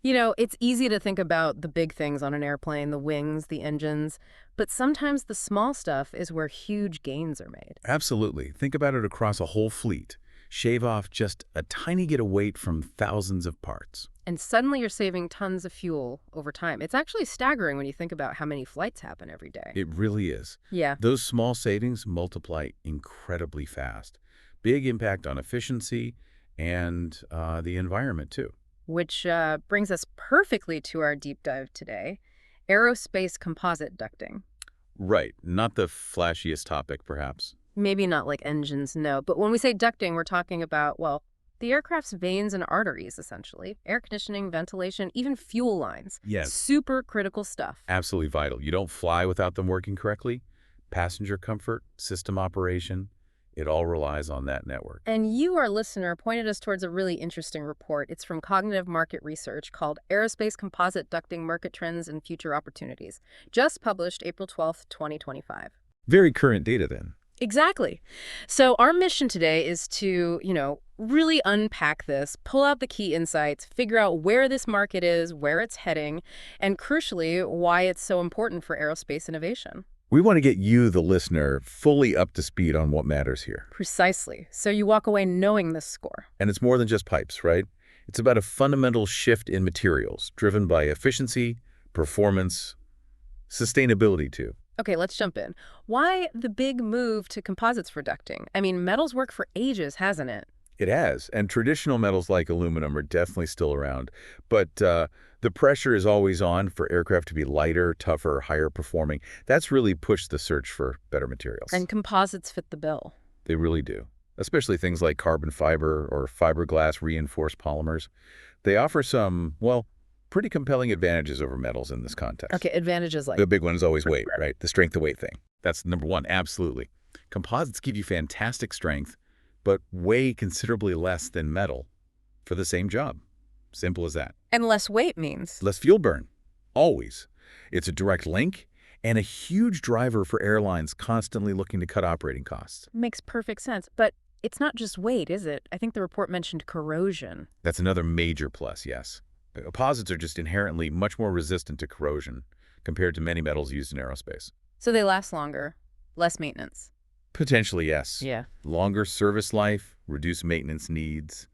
It's easy to think about the big things on an airplane, the wings, the engines, but sometimes the small stuff is where huge gains are made. Absolutely. Think about it across a whole fleet. Shave off just a tiny bit of weight from thousands of parts. And suddenly you're saving tons of fuel over time. It's actually staggering when you think about how many flights happen every day. It really is. Yeah, Those small savings multiply incredibly fast. Big impact on efficiency and the environment, too. which brings us perfectly to our deep dive today, aerospace composite ducting. Right. Not the flashiest topic, perhaps. Maybe not like engines, no. But when we say ducting, we're talking about, well, the aircraft's veins and arteries, essentially. Air conditioning, ventilation, even fuel lines. Yes. Super critical stuff. Absolutely vital. You don't fly without them working correctly. Passenger comfort, system operation, it all relies on that network. And you, our listener, pointed us towards a really interesting report. It's from Cognitive Market Research called Aerospace Composite Ducting Market Trends and Future Opportunities, just published April 12th, 2025. Very current data, then. Exactly. So our mission today is to, really unpack this, pull out the key insights, figure out where this market is, where it's heading, and crucially, why it's so important for aerospace innovation. We want to get you, the listener, fully up to speed on what matters here. Precisely. So you walk away knowing this score. And it's more than just pipes, right? It's about a fundamental shift in materials driven by efficiency, performance, sustainability, too. Okay, let's jump in. Why the big move to composites for ducting? I mean, metal's worked for ages, hasn't it? It has, and traditional metals like aluminum are definitely still around. But the pressure is always on for aircraft to be lighter, tougher, higher performing. That's really pushed the search for better materials. And composites fit the bill. They really do, especially things like carbon fiber or fiberglass reinforced polymers. They offer some, well, pretty compelling advantages over metals in this context. Okay, advantages like... The big one is always weight, right? The strength to weight thing. That's number one, absolutely. Composites give you fantastic strength, but weigh considerably less than metal for the same job. Simple as that. And less weight means? Less fuel burn, always. It's a direct link and a huge driver for airlines constantly looking to cut operating costs. Makes perfect sense. But it's not just weight, is it? I think the report mentioned corrosion. That's another major plus, yes. Composites are just inherently much more resistant to corrosion compared to many metals used in aerospace. So they last longer, less maintenance. Potentially, yes. Yeah. Longer service life, reduced maintenance needs.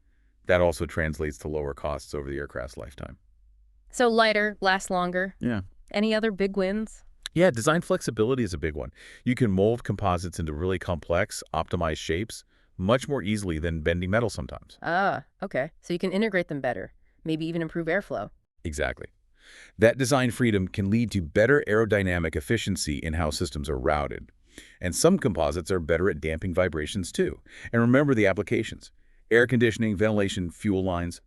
That also translates to lower costs over the aircraft's lifetime. So lighter, lasts longer. Yeah. Any other big wins? Yeah, design flexibility is a big one. You can mold composites into really complex, optimized shapes much more easily than bending metal sometimes. Ah, okay. So you can integrate them better, maybe even improve airflow. Exactly. That design freedom can lead to better aerodynamic efficiency in how systems are routed. And some composites are better at damping vibrations too. And remember the applications. Air conditioning, ventilation, fuel lines,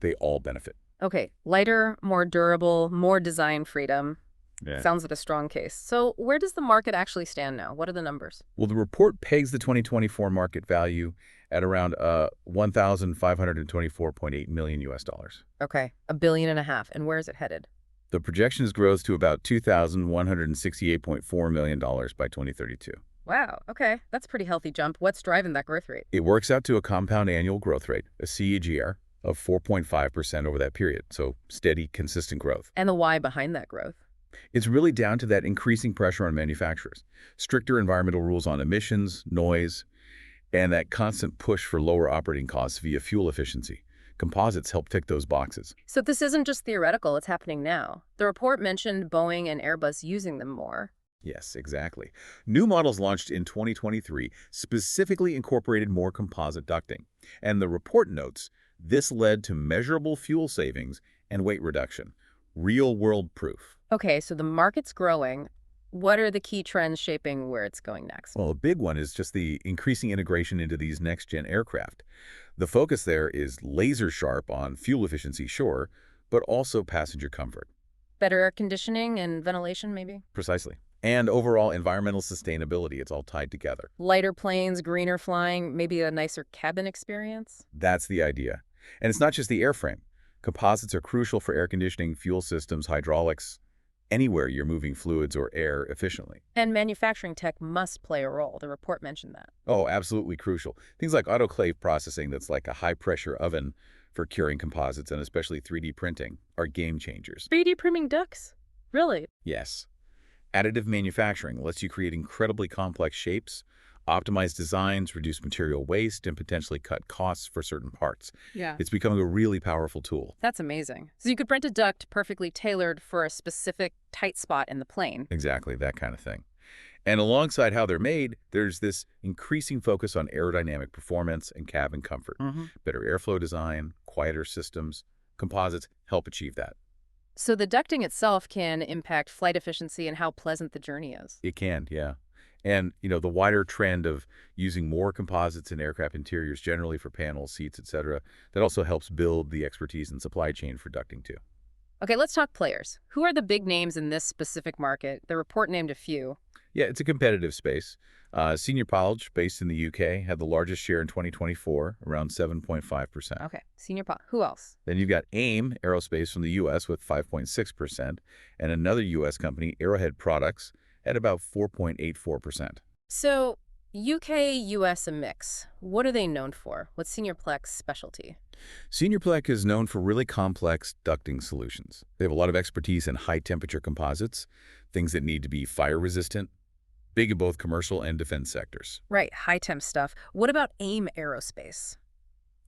they all benefit. Okay, lighter, more durable, more design freedom. Yeah. Sounds like a strong case. So where does the market actually stand now? What are the numbers? Well, the report pegs the 2024 market value at around $1,524.8 million US dollars. Okay, $1.5 billion. And where is it headed? The projections grows to about $2,168.4 million by 2032. Wow, okay. That's a pretty healthy jump. What's driving that growth rate? It works out to a compound annual growth rate, a CAGR, of 4.5% over that period, so steady, consistent growth. And the why behind that growth? It's really down to that increasing pressure on manufacturers, stricter environmental rules on emissions, noise, and that constant push for lower operating costs via fuel efficiency. Composites help tick those boxes. So this isn't just theoretical, it's happening now. The report mentioned Boeing and Airbus using them more. Yes, exactly. New models launched in 2023 specifically incorporated more composite ducting. And the report notes this led to measurable fuel savings and weight reduction. Real-world proof. Okay, so the market's growing. What are the key trends shaping where it's going next? Well, a big one is just the increasing integration into these next-gen aircraft. The focus there is laser sharp on fuel efficiency, sure, but also passenger comfort. Better air conditioning and ventilation, maybe? Precisely. And overall environmental sustainability, it's all tied together. Lighter planes, greener flying, maybe a nicer cabin experience? That's the idea. And it's not just the airframe. Composites are crucial for air conditioning, fuel systems, hydraulics, anywhere you're moving fluids or air efficiently. And manufacturing tech must play a role. The report mentioned that. Oh, absolutely crucial. Things like autoclave processing, that's like a high-pressure oven for curing composites and especially 3D printing are game changers. 3D printing ducts? Really? Yes. Additive manufacturing lets you create incredibly complex shapes, optimize designs, reduce material waste, and potentially cut costs for certain parts. Yeah. It's becoming a really powerful tool. That's amazing. So you could print a duct perfectly tailored for a specific tight spot in the plane. Exactly, that kind of thing. And alongside how they're made, there's this increasing focus on aerodynamic performance and cabin comfort. Better airflow design, quieter systems, composites help achieve that. So the ducting itself can impact flight efficiency and how pleasant the journey is. It can, yeah. And, the wider trend of using more composites in aircraft interiors, generally for panels, seats, etc., that also helps build the expertise and supply chain for ducting too. Okay, let's talk players. Who are the big names in this specific market? The report named a few. Yeah, it's a competitive space. Senior College, based in the UK, had the largest share in 2024, around 7.5%. Okay, Who else? Then you've got AIM Aerospace from the US with 5.6%, and another US company, Arrowhead Products, at about 4.84%. So UK, US, a mix. What are they known for? What's Seniorplec's specialty? Seniorplec is known for really complex ducting solutions. They have a lot of expertise in high-temperature composites, things that need to be fire-resistant, big in both commercial and defense sectors. Right, high temp stuff. What about AIM Aerospace?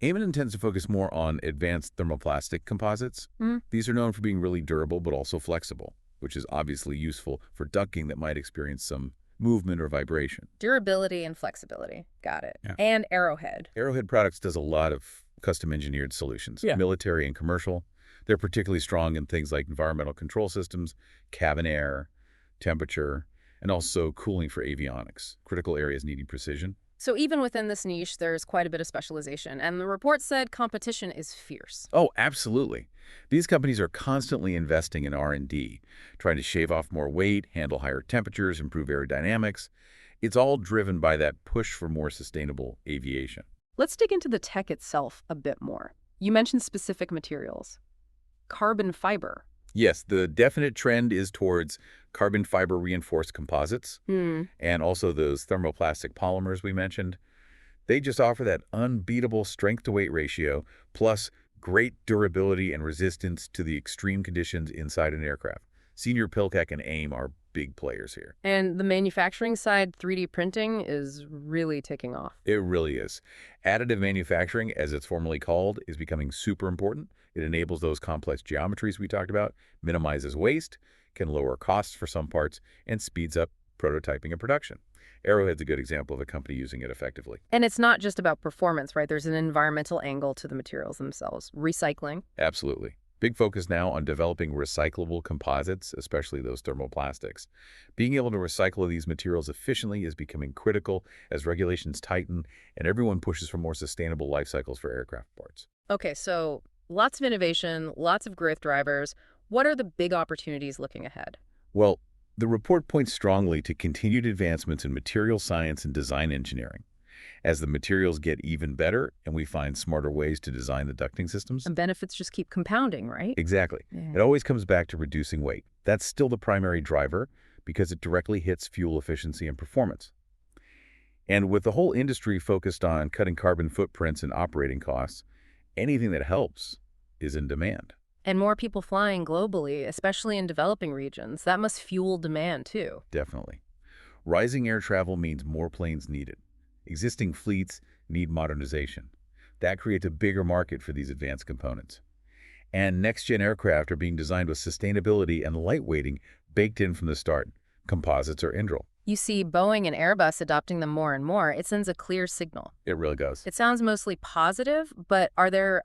AIM intends to focus more on advanced thermoplastic composites. These are known for being really durable but also flexible, which is obviously useful for ducting that might experience some movement or vibration. Durability and flexibility. Got it. Yeah. And Arrowhead. Arrowhead Products does a lot of custom-engineered solutions, military and commercial. They're particularly strong in things like environmental control systems, cabin air, temperature, and also cooling for avionics, critical areas needing precision. So even within this niche, there's quite a bit of specialization, and the report said competition is fierce. Oh, absolutely. These companies are constantly investing in R&D, trying to shave off more weight, handle higher temperatures, improve aerodynamics. It's all driven by that push for more sustainable aviation. Let's dig into the tech itself a bit more. You mentioned specific materials. Carbon fiber. Yes, the definite trend is towards carbon fiber reinforced composites and also those thermoplastic polymers we mentioned. They just offer that unbeatable strength-to-weight ratio plus great durability and resistance to the extreme conditions inside an aircraft. Senior Pilkek and AIM are big players here. And the manufacturing side, 3D printing, is really taking off. It really is. Additive manufacturing, as it's formally called, is becoming super important. It enables those complex geometries we talked about, minimizes waste, can lower costs for some parts, and speeds up prototyping and production. Arrowhead's a good example of a company using it effectively. And it's not just about performance, right? There's an environmental angle to the materials themselves. Recycling. Absolutely. Big focus now on developing recyclable composites, especially those thermoplastics. Being able to recycle these materials efficiently is becoming critical as regulations tighten and everyone pushes for more sustainable life cycles for aircraft parts. Okay, so lots of innovation, lots of growth drivers. What are the big opportunities looking ahead? Well, the report points strongly to continued advancements in material science and design engineering. As the materials get even better and we find smarter ways to design the ducting systems. And benefits just keep compounding, right? Exactly. Yeah. It always comes back to reducing weight. That's still the primary driver because it directly hits fuel efficiency and performance. And with the whole industry focused on cutting carbon footprints and operating costs, anything that helps is in demand. And more people flying globally, especially in developing regions, that must fuel demand too. Definitely. Rising air travel means more planes needed. Existing fleets need modernization. That creates a bigger market for these advanced components. And next-gen aircraft are being designed with sustainability and lightweighting baked in from the start. Composites are integral. You see Boeing and Airbus adopting them more and more. It sends a clear signal. It really does. It sounds mostly positive, but are there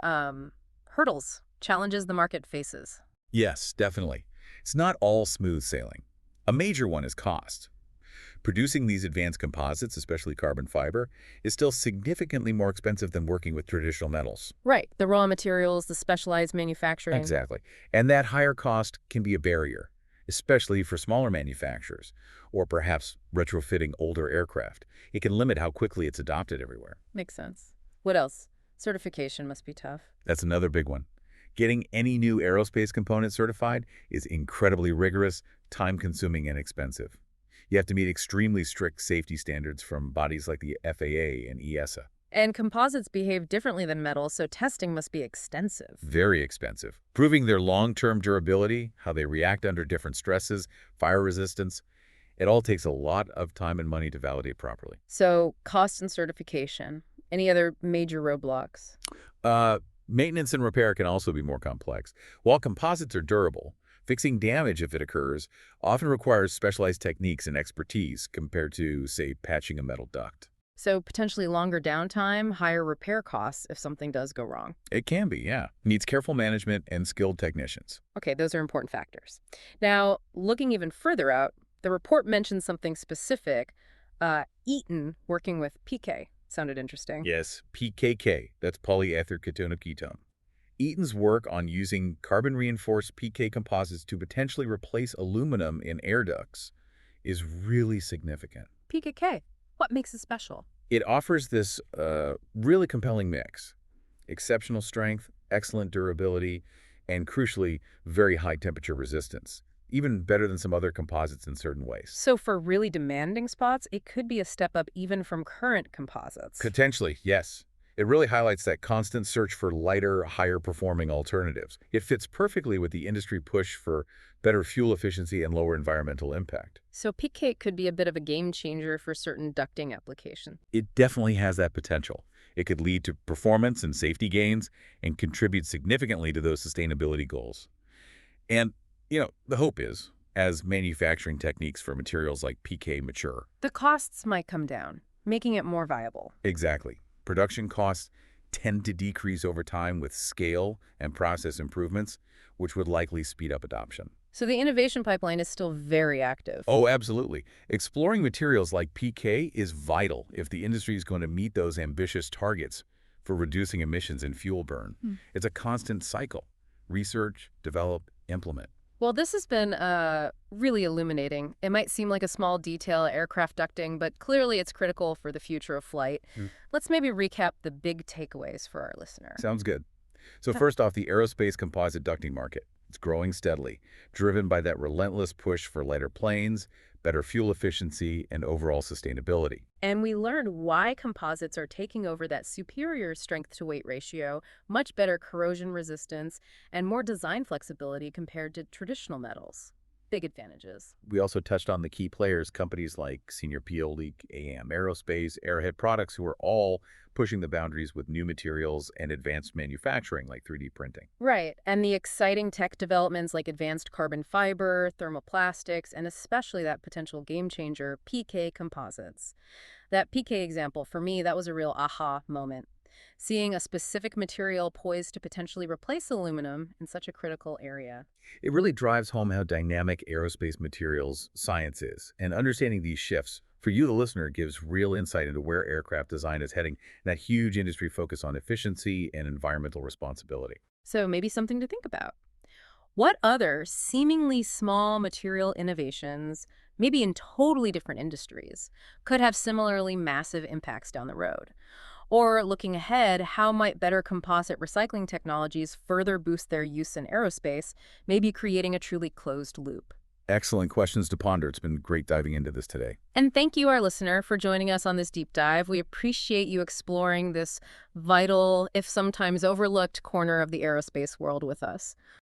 hurdles, challenges the market faces? Yes, definitely. It's not all smooth sailing. A major one is cost. Producing these advanced composites, especially carbon fiber, is still significantly more expensive than working with traditional metals. Right. The raw materials, the specialized manufacturing. Exactly. And that higher cost can be a barrier, especially for smaller manufacturers, or perhaps retrofitting older aircraft. It can limit how quickly it's adopted everywhere. Makes sense. What else? Certification must be tough. That's another big one. Getting any new aerospace component certified is incredibly rigorous, time-consuming, and expensive. You have to meet extremely strict safety standards from bodies like the FAA and EASA. And composites behave differently than metals, so testing must be extensive. Very expensive. Proving their long-term durability, how they react under different stresses, fire resistance, it all takes a lot of time and money to validate properly. So, cost and certification. Any other major roadblocks? Uh, Maintenance and repair can also be more complex. While composites are durable, fixing damage if it occurs often requires specialized techniques and expertise compared to, say, patching a metal duct. So, potentially longer downtime, higher repair costs if something does go wrong. It can be, yeah. Needs careful management and skilled technicians. Okay, those are important factors. Now, looking even further out, the report mentions something specific. Eaton working with PK. Sounded interesting. Yes, PKK, that's polyether ketone. Eaton's work on using carbon-reinforced PK composites to potentially replace aluminum in air ducts is really significant. PKK. What makes it special? It offers this really compelling mix: exceptional strength, excellent durability, and crucially, very high temperature resistance, even better than some other composites in certain ways. So, for really demanding spots, it could be a step up even from current composites. Potentially, yes. It really highlights that constant search for lighter, higher-performing alternatives. It fits perfectly with the industry push for better fuel efficiency and lower environmental impact. So, PK could be a bit of a game changer for certain ducting applications. It definitely has that potential. It could lead to performance and safety gains and contribute significantly to those sustainability goals. And, the hope is, as manufacturing techniques for materials like PK mature. The costs might come down, making it more viable. Exactly. Production costs tend to decrease over time with scale and process improvements, which would likely speed up adoption. So, the innovation pipeline is still very active. Oh, absolutely. Exploring materials like PK is vital if the industry is going to meet those ambitious targets for reducing emissions and fuel burn. It's a constant cycle. Research, develop, implement. Well, this has been really illuminating. It might seem like a small detail, aircraft ducting, but clearly it's critical for the future of flight. Let's maybe recap the big takeaways for our listener. Sounds good. So first off, the aerospace composite ducting market. It's growing steadily, driven by that relentless push for lighter planes, better fuel efficiency, and overall sustainability. And we learned why composites are taking over that superior strength-to-weight ratio, much better corrosion resistance, and more design flexibility compared to traditional metals. Big advantages. We also touched on the key players, companies like Senior Piolic, AM Aerospace, Airhead Products, who are all pushing the boundaries with new materials and advanced manufacturing like 3D printing. Right, and the exciting tech developments like advanced carbon fiber, thermoplastics, and especially that potential game changer, PK composites. That PK example, for me, that was a real aha moment. Seeing a specific material poised to potentially replace aluminum in such a critical area. It really drives home how dynamic aerospace materials science is, and understanding these shifts, for you, the listener, gives real insight into where aircraft design is heading and that huge industry focus on efficiency and environmental responsibility. So maybe something to think about. What other seemingly small material innovations, maybe in totally different industries, could have similarly massive impacts down the road? Or looking ahead, how might better composite recycling technologies further boost their use in aerospace, maybe creating a truly closed loop? Excellent questions to ponder. It's been great diving into this today. And thank you, our listener, for joining us on this deep dive. We appreciate you exploring this vital, if sometimes overlooked, corner of the aerospace world with us.